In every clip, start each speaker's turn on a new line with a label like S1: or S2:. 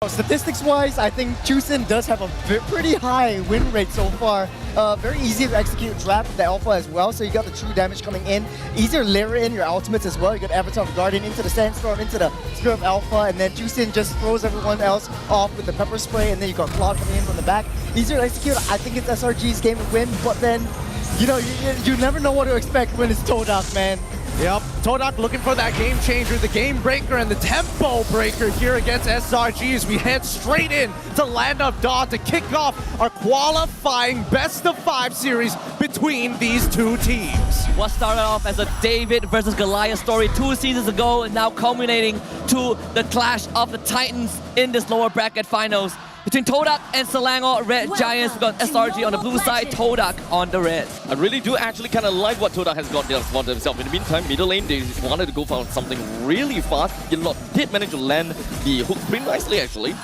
S1: Statistics-wise, I think Juicin does have a pretty high win rate so far. Very easy to execute trap the alpha as well, so you got the true damage coming in. Easier to layer in your ultimates as well. You got Avatar of Guardian into the Sandstorm, into the Spirit of Alpha, and then Juicin just throws everyone else off with the Pepper Spray, and then you got Cloud coming in from the back. Easier to execute. I think it's SRG's game to win, but then, you know, you never know what to expect when it's Todak, man.
S2: Yep, Todak looking for that game changer, the game breaker, and the tempo breaker here against SRG as we head straight in to Land of Dawn to kick off our qualifying best-of-5 series between these two teams.
S3: What started off as a David versus Goliath story 2 seasons ago and now culminating to the clash of the Titans in this lower bracket finals. Between Todak and Selangor Red Giants, we've got SRG on the blue side, Todak on the red.
S4: I really do actually kind of like what Todak has got there for themselves. In the meantime, middle lane, they wanted to go for something really fast. Yellow did manage to land the hook pretty nicely, actually.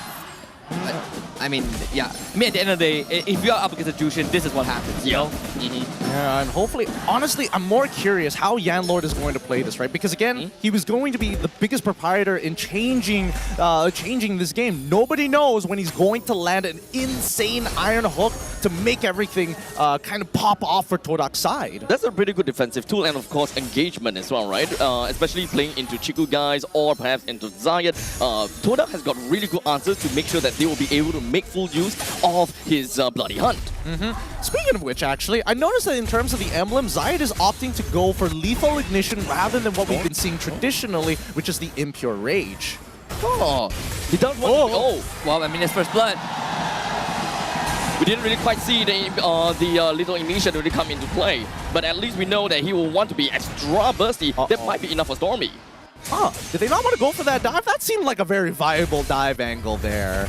S3: I mean, yeah. I mean, at the end of the day, if you're up against a Jushin, this is what happens, you know?
S2: Yeah, and hopefully, honestly, I'm more curious how Yanlord is going to play this, right? Because again, he was going to be the biggest proprietor in changing this game. Nobody knows when he's going to land an insane iron hook to make everything kind of pop off for Todak's side.
S4: That's a pretty good defensive tool, and of course, engagement as well, right? Especially playing into Chiku guys or perhaps into Zayat. Todak has got really good answers to make sure that they will be able to make full use of his Bloody Hunt.
S2: Speaking of which, actually, I noticed that in terms of the emblem, Zayat is opting to go for Lethal Ignition rather than what we've been seeing traditionally, which is the Impure Rage.
S4: Oh, he does want to go.
S3: Well, I mean, it's first blood.
S4: We didn't really quite see the Lethal Ignition really come into play, but at least we know that he will want to be extra bursty. That might be enough for Stormy.
S2: Did they not want to go for that dive? That seemed like a very viable dive angle there.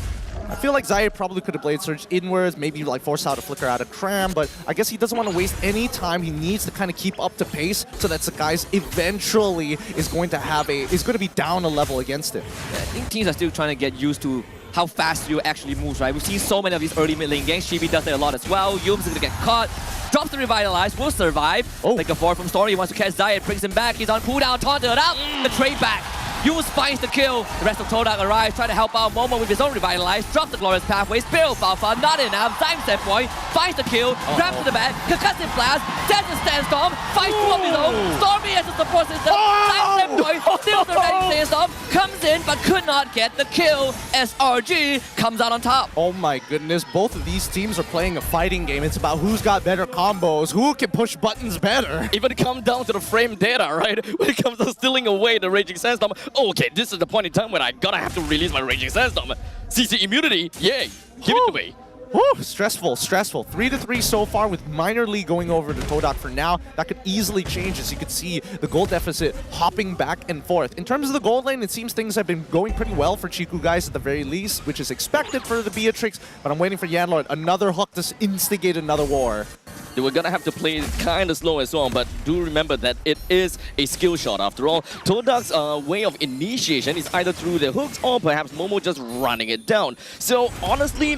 S2: I feel like Zayat probably could have Blade Surge inwards, maybe like force out a flicker out of Cram, but I guess he doesn't want to waste any time. He needs to kind of keep up to pace so that Sakai's eventually is going to be down a level against him.
S3: I think teams are still trying to get used to how fast you actually move, right? We've seen so many of these early mid lane games. Chibi does that a lot as well. Yums is going to get caught. Drops the Revitalize, will survive. Like a forward from Story, he wants to catch Zayat, brings him back. He's on cooldown, taunted out. The trade back. Yums finds the kill. The rest of Todak arrives, trying to help out Momo with his own Revitalize. Drops the Glorious Pathway. Spirit of Alpha, not enough. Time standpoint, finds the kill. Grabs to the back. Concussive Blast. Sends a Sandstorm. Fights two of his own. Stormy as a support system. Time standpoint, steals the ready Sandstorm. Comes in, but could not get the kill. SRG comes out on top.
S2: Oh my goodness, both of these teams are playing a fighting game. It's about who's got better combos, who can push buttons better.
S4: Even come down to the frame data, right? When it comes to stealing away the Raging Sandstorm. Okay, this is the point in time when I gotta have to release my Raging Sandstorm. CC immunity, yay, give it to me.
S2: Whew, stressful. 3-3 so far with minor lead going over to Todak for now. That could easily change as you can see the gold deficit hopping back and forth. In terms of the gold lane, it seems things have been going pretty well for Chiku guys at the very least, which is expected for the Beatrix, but I'm waiting for Yanlord. Another hook to instigate another war.
S4: They were gonna have to play it kind of slow as well, but do remember that it is a skill shot after all. Todak's way of initiation is either through the hooks or perhaps Momo just running it down. So honestly,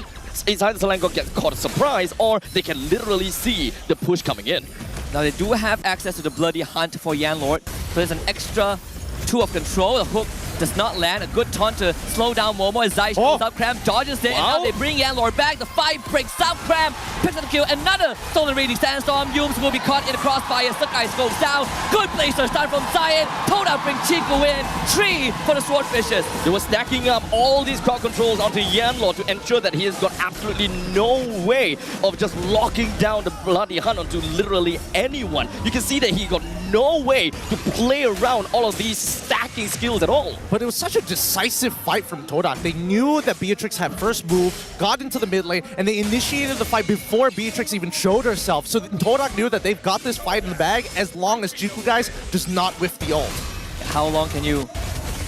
S4: it's either Selangor gets caught a surprise or they can literally see the push coming in.
S3: Now they do have access to the Bloody Hunt for Yanlord, so there's an extra 2 of control. The hook does not land. A good taunt to slow down Momo as Zai shows up. Cram dodges it, and now they bring Yanlord back. The fight breaks up. Cram picks up the kill. Another stolen Raging Sandstorm. Yums will be caught in the crossfire. Sakai goes down. Good blaster start from Zayat. Todak bring Chiku in. 3 for the Swordfishes.
S4: They were stacking up all these crowd controls onto Yanlord to ensure that he has got absolutely no way of just locking down the Bloody Hunt onto literally anyone. You can see that he got no way to play around all of these stacking skills at all.
S2: But it was such a decisive fight from Todak. They knew that Beatrix had first move, got into the mid lane, and they initiated the fight before Beatrix even showed herself. So Todak knew that they've got this fight in the bag as long as Chiku guys does not whiff the ult.
S3: How long can you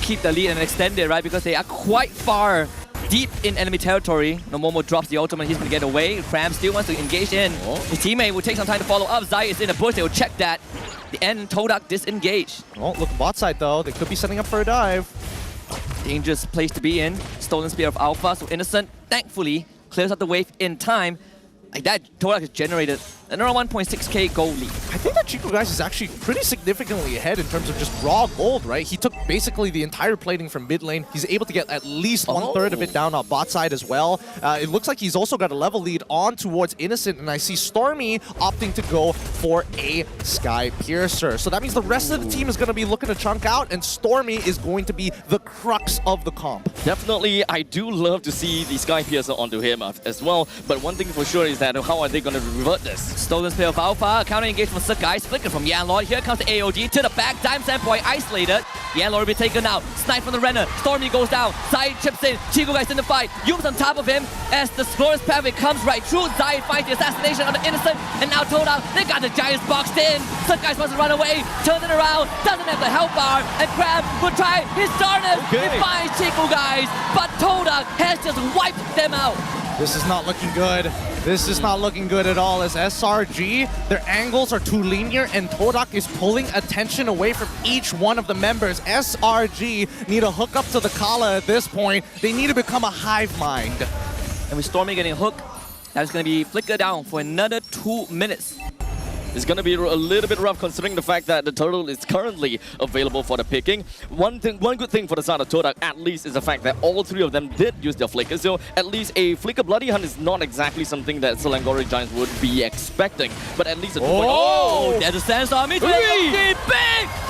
S3: keep the lead and extend it, right? Because they are quite far deep in enemy territory. No, Momo drops the ultimate, he's gonna get away. Cram still wants to engage in. His teammate will take some time to follow up. Zai is in the bush, they will check that. The end, Todak disengaged.
S2: Oh, look, bot side though, they could be setting up for a dive.
S3: Dangerous place to be in. Stolen Spear of Alpha, so Innocent, thankfully, clears out the wave in time. Like that, Todak has generated Another 1.6k gold lead.
S2: I think that Chico Guys is actually pretty significantly ahead in terms of just raw gold, right? He took basically the entire plating from mid lane. He's able to get at least 1/3 of it down on bot side as well. It looks like he's also got a level lead on towards Innocent, and I see Stormy opting to go for a Sky Piercer. So that means the rest of the team is going to be looking to chunk out, and Stormy is going to be the crux of the comp.
S4: Definitely, I do love to see the Sky Piercer onto him as well, but one thing for sure is that how are they going to revert this?
S3: Stolen Spear of Alpha, counter engage from Seakan, flicker from Yanlord. Here comes the AOG to the back. Dime Sandboy isolated. Yanlord will be taken out. Snipe from the Renner. Stormy goes down. Zayed chips in. Chico Guys in the fight. Yume's on top of him as the Glorious Pathway comes right through. Zayed finds the assassination on the Innocent, and now Todak. They got the Giants boxed in. Seakan wants to run away. Turns it around. Doesn't have the help bar. And Crab will try his darnest. He finds Chico Guys, but Todak has just wiped them out.
S2: This is not looking good. This is not looking good at all as SRG, their angles are too linear and Todak is pulling attention away from each one of the members. SRG need to hook up to the Kala at this point. They need to become a hive mind.
S3: And with Stormy getting hooked, that's going to be flickered down for another 2 minutes.
S4: It's going to be a little bit rough considering the fact that the turtle is currently available for the picking. One good thing for the side of Todak at least is the fact that all three of them did use their flicker. So at least a flicker bloody hunt is not exactly something that Selangor Giants would be expecting. But at least a 2.0.
S3: Oh, there's a sandstorm. It's big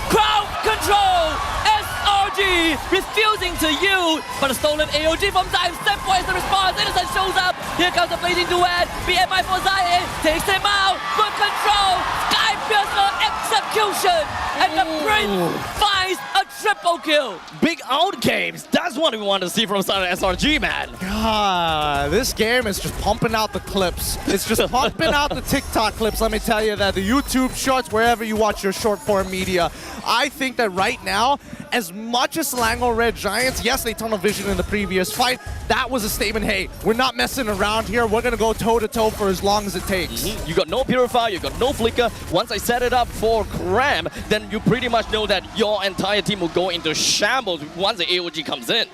S3: crowd control. SRG refusing to yield, but a stolen AOG from Zayed. Step boy is the response. Innocent shows up. Here comes the fading duet. BMI for Zayed. Takes him out. Good control. Sky Piercer execution. And the Prince finds a triple kill.
S4: Big out games. That's what we want to see from SRG, man.
S2: God, this game is just pumping out the clips. It's just pumping out the TikTok clips, let me tell you that. The YouTube shorts, wherever you watch your short form media. I think that right now, as much as Selangor Red Giants, yes, they tunnel vision in the previous fight, that was a statement, hey, we're not messing around here. We're going to go toe-to-toe for as long as it takes.
S4: You got no Purifier, you got no Flicker. Once I set it up for Cram, then you pretty much know that your entire team will go into shambles once the AOG comes in.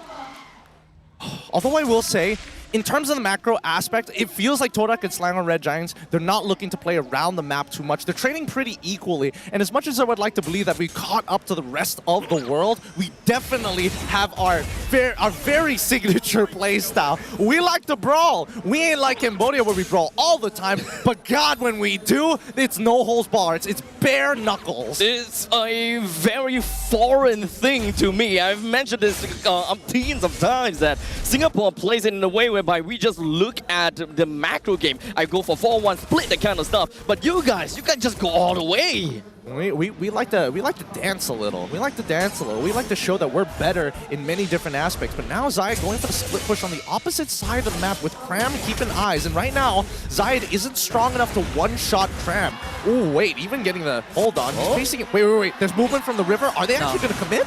S2: Although I will say, in terms of the macro aspect, it feels like Todak and Selangor Red Giants, they're not looking to play around the map too much. They're training pretty equally. And as much as I would like to believe that we caught up to the rest of the world, we definitely have our very signature play style. We like to brawl. We ain't like Cambodia where we brawl all the time. But God, when we do, it's no holds barred. It's bare knuckles.
S4: It's a very foreign thing to me. I've mentioned this umpteens of times that Singapore plays it in a way whereby we just look at the macro game. I go for 4-1 split, that kind of stuff. But you guys just go all the way.
S2: We like to dance a little. We like to dance a little. We like to show that we're better in many different aspects. But now Zayed going for the split push on the opposite side of the map with Cram keeping eyes. And right now, Zayed isn't strong enough to one-shot Cram. Oh wait, even getting the hold on. He's facing it. Wait. There's movement from the river. Are they actually going to commit?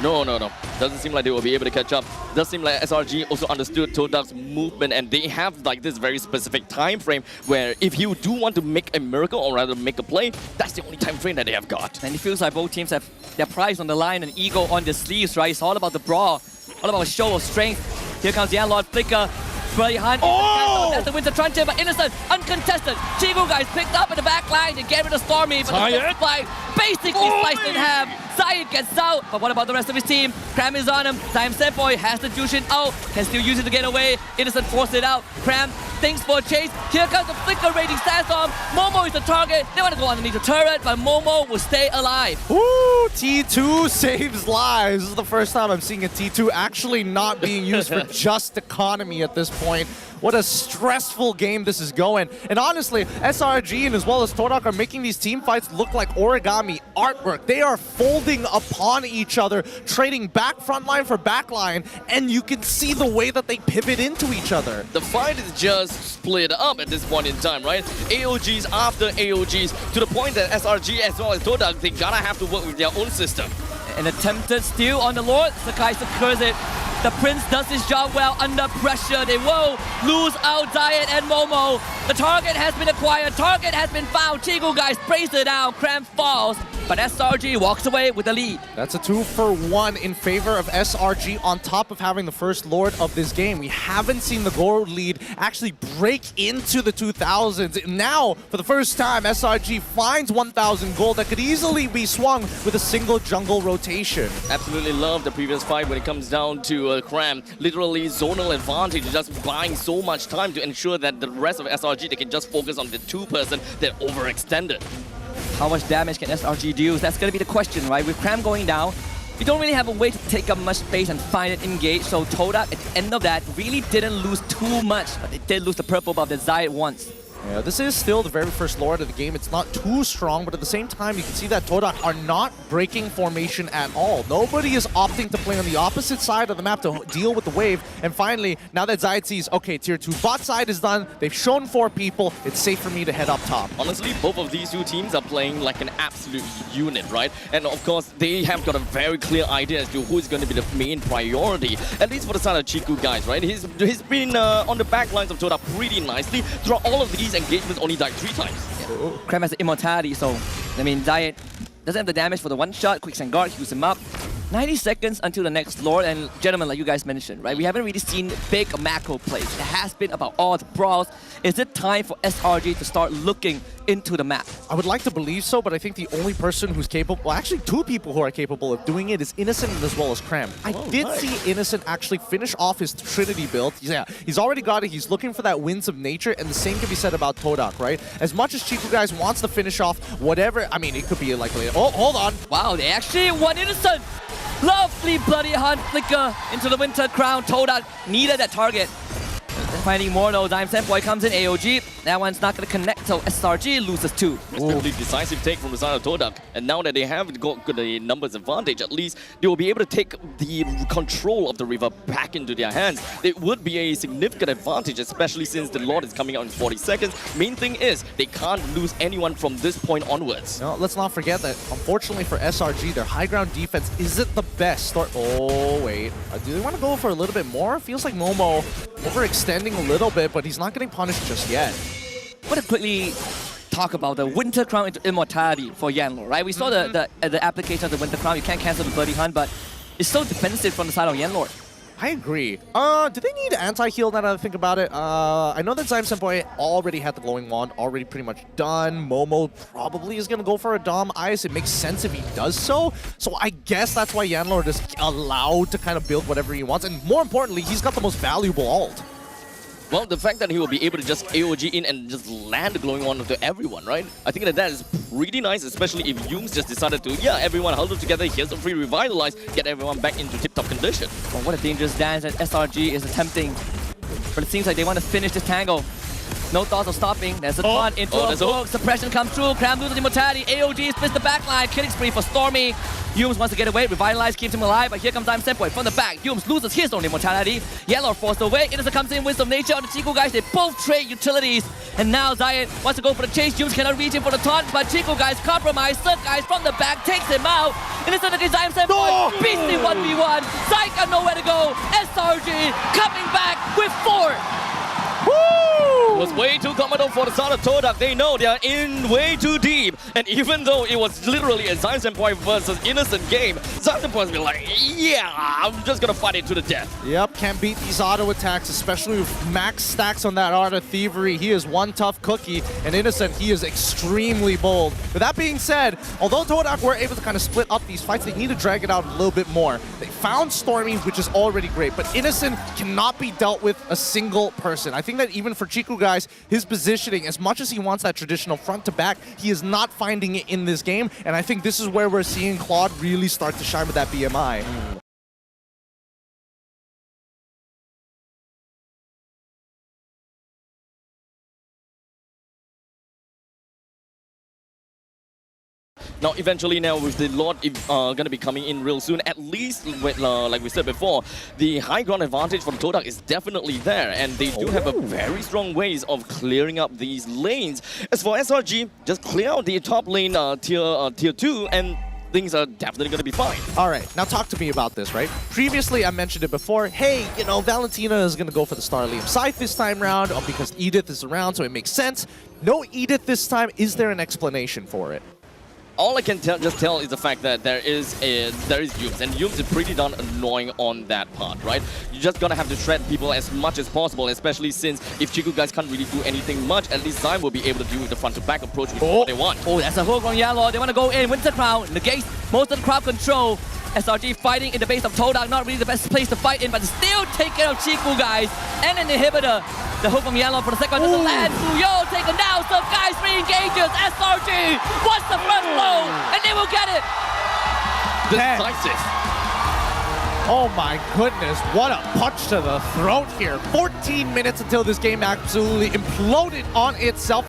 S4: No. Doesn't seem like they will be able to catch up. Does seem like SRG also understood Todak's movement, and they have like this very specific time frame where if you do want to make a miracle or rather make a play, that's the only time frame that they have got.
S3: And it feels like both teams have their prize on the line and ego on their sleeves, right? It's all about the brawl, all about a show of strength. Here comes the Yanlord flicker. Bloody Hunt.
S2: Oh!
S3: That's the Winter Truncheon, but Innocent, uncontested. Chico Guys picked up in the back line to get rid of Stormy, but the fly basically sliced in half. Zayed gets out, but what about the rest of his team? Cram is on him. Time Senpoi has the Jushin out, can still use it to get away. Innocent forced it out. Cram thinks for a chase. Here comes the flicker raiding Sandstorm. Momo is the target. They want to go underneath the turret, but Momo will stay alive.
S2: Ooh, T2 saves lives. This is the first time I'm seeing a T2 actually not being used for just economy at this point. What a stressful game this is going. And honestly, SRG and as well as Todak are making these team fights look like origami artwork. They are folding upon each other, trading back front line for back line, and you can see the way that they pivot into each other.
S4: The fight is just split up at this point in time, right? AOGs after AOGs, to the point that SRG as well as Todak, they gotta have to work with their own system.
S3: An attempted steal on the Lord. Sakai secures it. The Prince does his job well under pressure. They will lose out Zayed and Momo. The target has been acquired. Target has been found. Chico Guys praise it down. Cram falls. but SRG walks away with the lead.
S2: That's a 2-for-1 in favor of SRG on top of having the first Lord of this game. We haven't seen the gold lead actually break into the 2000s. Now, for the first time, SRG finds 1,000 gold that could easily be swung with a single jungle rotation.
S4: Absolutely love the previous fight when it comes down to Cram. Literally zonal advantage, just buying so much time to ensure that the rest of SRG, they can just focus on the two-person that overextended.
S3: How much damage can SRG do? That's going to be the question, right? With Cram going down, you don't really have a way to take up much space and find it engaged. So Todak, at the end of that, really didn't lose too much, but they did lose the purple buff that Zayat wants.
S2: Yeah, this is still the very first Lord of the game. It's not too strong, but at the same time, you can see that Todak are not breaking formation at all. Nobody is opting to play on the opposite side of the map to deal with the wave. And finally, now that Zayat sees, okay, tier 2 bot side is done, they've shown 4 people, it's safe for me to head up top.
S4: Honestly, both of these two teams are playing like an absolute unit, right? And of course, they have got a very clear idea as to who is going to be the main priority, at least for the side of Chiku guys, right? He's been on the back lines of Todak pretty nicely throughout all of these engagements. Only died 3 times.
S3: Yeah. Cram has the immortality, so I mean Zayat doesn't have the damage for the one shot. Quicksand guard heals him up. 90 seconds until the next Lord, and gentlemen, like you guys mentioned, right? We haven't really seen big macro plays. It has been about all the brawls. Is it time for SRG to start looking into the map?
S2: I would like to believe so, but I think the only person who's capable, well, actually 2 people who are capable of doing it is Innocent as well as Cram. I did see Innocent actually finish off his Trinity build. Yeah, he's already got it. He's looking for that winds of nature, and the same can be said about Todak, right? As much as Chiku guys wants to finish off whatever, I mean, it could be like, oh, hold on.
S3: Wow, they actually won Innocent. Lovely bloody hunt flicker into the winter crown. Todak needed that target. Finding more though, Dime Senpoi comes in, AOG. That one's not going to connect, so SRG loses 2.
S4: Extremely decisive take from the side of Todak. And now that they have got the numbers advantage, at least they will be able to take the control of the river back into their hands. It would be a significant advantage, especially since the Lord is coming out in 40 seconds. Main thing is, they can't lose anyone from this point onwards.
S2: No, let's not forget that, unfortunately for SRG, their high ground defense isn't the best. Oh, wait. Do they want to go for a little bit more? Feels like Momo overextending a little bit, but he's not getting punished just yet.
S3: I want to quickly talk about the Winter Crown into Immortality for Yanlo, right? We saw the application of the Winter Crown. You can't cancel the Bloody Hunt, but it's so defensive from the side of Yanlo.
S2: I agree. Do they need anti-heal now that I think about it? I know that Zyme Senpai already had the glowing wand, already pretty much done. Momo probably is going to go for a Dom Ice. It makes sense if he does so. So I guess that's why Yanlord is allowed to kind of build whatever he wants. And more importantly, he's got the most valuable ult.
S4: Well, the fact that he will be able to just AOG in and just land the glowing wand onto everyone, right? I think that is pretty nice, especially if Yums just decided to, yeah, everyone huddle together, here's some free revitalize, get everyone back into tip-top condition.
S3: Well, what a dangerous dance that SRG is attempting. But it seems like they want to finish this tangle. No thoughts of stopping. There's a taunt into a hook. Suppression comes through. Cram loses immortality. AOG splits the backline. Killing spree for Stormy. Yums wants to get away. Revitalize keeps him alive. But here comes Dime Senpoi from the back. Yums loses his own immortality. Yellow forced away. Innocent comes in. Wisdom Nature on the Chiku guys. They both trade utilities. And now Zayat wants to go for the chase. Yums cannot reach him for the taunt. But Chiku guys compromise. Cirque guys from the back takes him out. Innocent against Dime Senpoi. Beastly 1v1. Seakan nowhere to go. SRG coming back with 4.
S4: It was way too common for the side of Todak. They know they are in way too deep. And even though it was literally a Zyme Senpai versus Innocent game, Zyme Senpai's been like, yeah, I'm just gonna fight it to the death.
S2: Yep, can't beat these auto attacks, especially with max stacks on that Art of Thievery. He is one tough cookie, and Innocent, he is extremely bold. With that being said, although Todak were able to kind of split up these fights, they need to drag it out a little bit more. They found Stormy, which is already great, but Innocent cannot be dealt with a single person. I think that even for Chiku guys, his positioning, as much as he wants that traditional front to back, he is not finding it in this game, and I think this is where we're seeing Claude really start to shine with that BMI.
S4: Now, eventually now with the Lord going to be coming in real soon, at least, with, like we said before, the high ground advantage for the Todak is definitely there, and they do have a very strong ways of clearing up these lanes. As for SRG, just clear out the top lane tier 2, and things are definitely going to be fine.
S2: All right, now talk to me about this, right? Previously, I mentioned it before. Hey, you know, Valentina is going to go for the Starlium Scythe this time round because Edith is around, so it makes sense. No Edith this time. Is there an explanation for it?
S4: all I can just tell is the fact that there is Yums, and Yums is pretty darn annoying on that part, right? You're just gonna have to shred people as much as possible, especially since if Chiku guys can't really do anything much, at least Zion will be able to deal with the front-to-back approach with what they want.
S3: Oh, that's a hook on Yellow. They want to go in. Winter Crown negates most of the crowd control. SRG fighting in the base of Todak, not really the best place to fight in, but still take care of Chiku, guys. And an inhibitor. The hook from Yellow for the second one doesn't land. Fuyo taken down. Some guys re-engages. SRG wants the front blow, and they will get it.
S4: Decisive.
S2: Oh my goodness, what a punch to the throat here. 14 minutes until this game absolutely imploded on itself.